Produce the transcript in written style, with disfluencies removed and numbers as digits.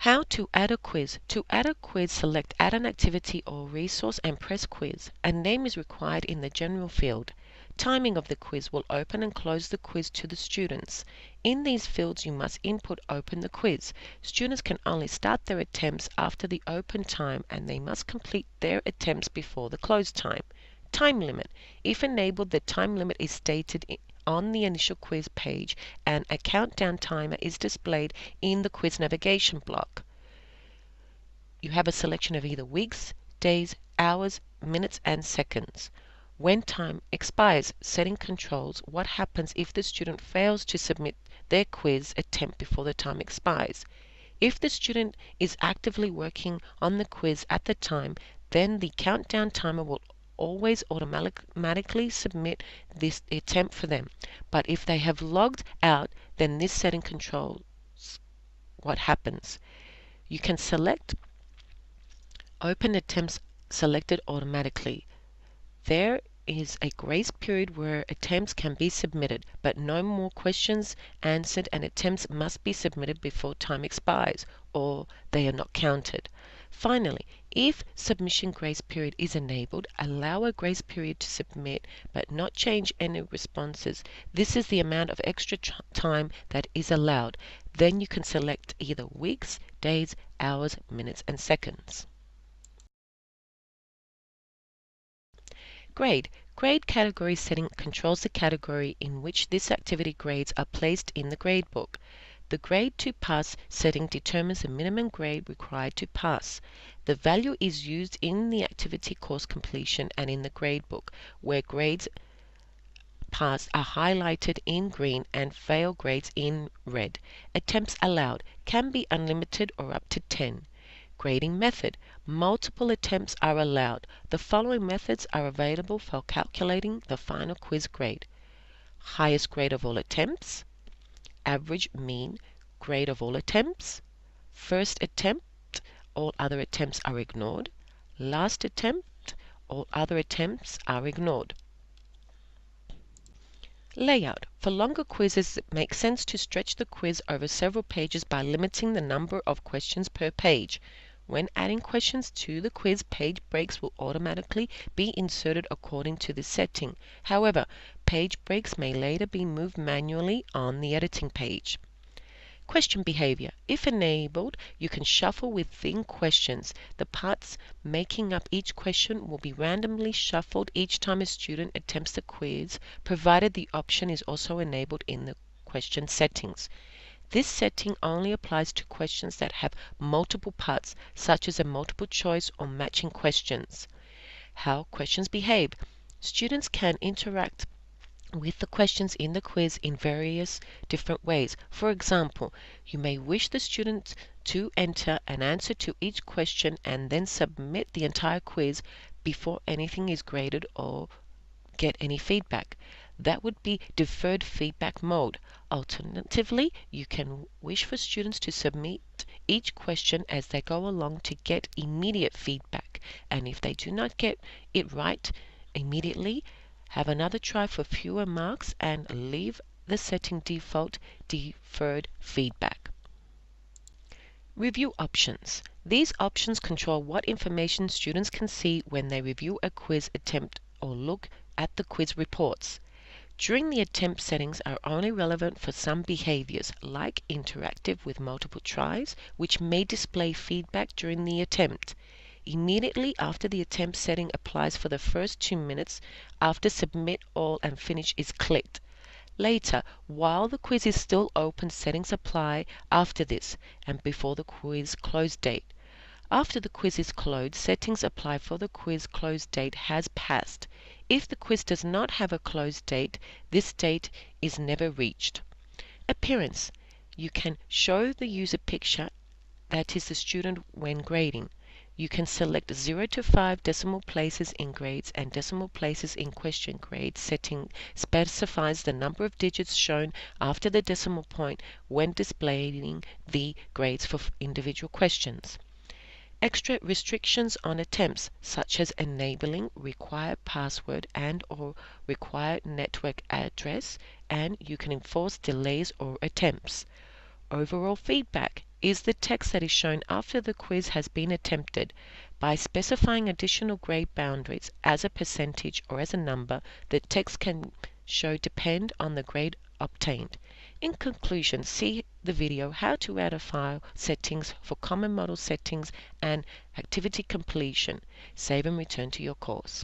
How to add a quiz. To add a quiz, select Add an Activity or Resource and press Quiz. A name is required in the general field. Timing of the quiz will open and close the quiz to the students. In these fields, you must input Open the quiz. Students can only start their attempts after the open time, and they must complete their attempts before the close time. Time limit. If enabled, the time limit is stated on the initial quiz page, and a countdown timer is displayed in the quiz navigation block. You have a selection of either weeks, days, hours, minutes, and seconds. When time expires, setting controls what happens if the student fails to submit their quiz attempt before the time expires. If the student is actively working on the quiz at the time, then the countdown timer will always automatically submit this attempt for them. But if they have logged out, then this setting controls what happens. You can select Open Attempts selected automatically. There is a grace period where attempts can be submitted, but no more questions answered, and attempts must be submitted before time expires, or they are not counted. Finally, if submission grace period is enabled, allow a grace period to submit but not change any responses. This is the amount of extra time that is allowed. Then you can select either weeks, days, hours, minutes, and seconds. Grade. Grade category setting controls the category in which this activity grades are placed in the gradebook. The grade to pass setting determines the minimum grade required to pass. The value is used in the activity course completion and in the gradebook, where grades pass are highlighted in green and fail grades in red. Attempts allowed can be unlimited or up to 10. Grading method. Multiple attempts are allowed. The following methods are available for calculating the final quiz grade. Highest grade of all attempts, average mean grade of all attempts, first attempt, all other attempts are ignored, last attempt, all other attempts are ignored. Layout. For longer quizzes, it makes sense to stretch the quiz over several pages by limiting the number of questions per page. When adding questions to the quiz, page breaks will automatically be inserted according to this setting. However, page breaks may later be moved manually on the editing page. Question behavior. If enabled, you can shuffle within questions. The parts making up each question will be randomly shuffled each time a student attempts the quiz, provided the option is also enabled in the question settings. This setting only applies to questions that have multiple parts, such as a multiple choice or matching questions. How questions behave. Students can interact with the questions in the quiz in various different ways. For example, you may wish the student to enter an answer to each question and then submit the entire quiz before anything is graded or get any feedback. That would be deferred feedback mode. Alternatively, you can wish for students to submit each question as they go along to get immediate feedback, and if they do not get it right immediately, have another try for fewer marks and leave the setting default deferred feedback. Review options. These options control what information students can see when they review a quiz attempt or look at the quiz reports. During the attempt, settings are only relevant for some behaviors, like interactive with multiple tries, which may display feedback during the attempt. Immediately after the attempt, setting applies for the first 2 minutes after Submit All and Finish is clicked. Later, while the quiz is still open, settings apply after this and before the quiz close date. After the quiz is closed, settings apply for the quiz close date has passed. If the quiz does not have a close date, this date is never reached. Appearance. You can show the user picture, that is the student, when grading. You can select 0 to 5 decimal places in grades and decimal places in question grade. Setting specifies the number of digits shown after the decimal point when displaying the grades for individual questions. Extra restrictions on attempts, such as enabling required password and or required network address, and you can enforce delays or attempts. Overall feedback. is the text that is shown after the quiz has been attempted. By specifying additional grade boundaries as a percentage or as a number, the text can show depend on the grade obtained. In conclusion, see the video How to Add a File Settings for Common Model Settings and Activity Completion. Save and return to your course.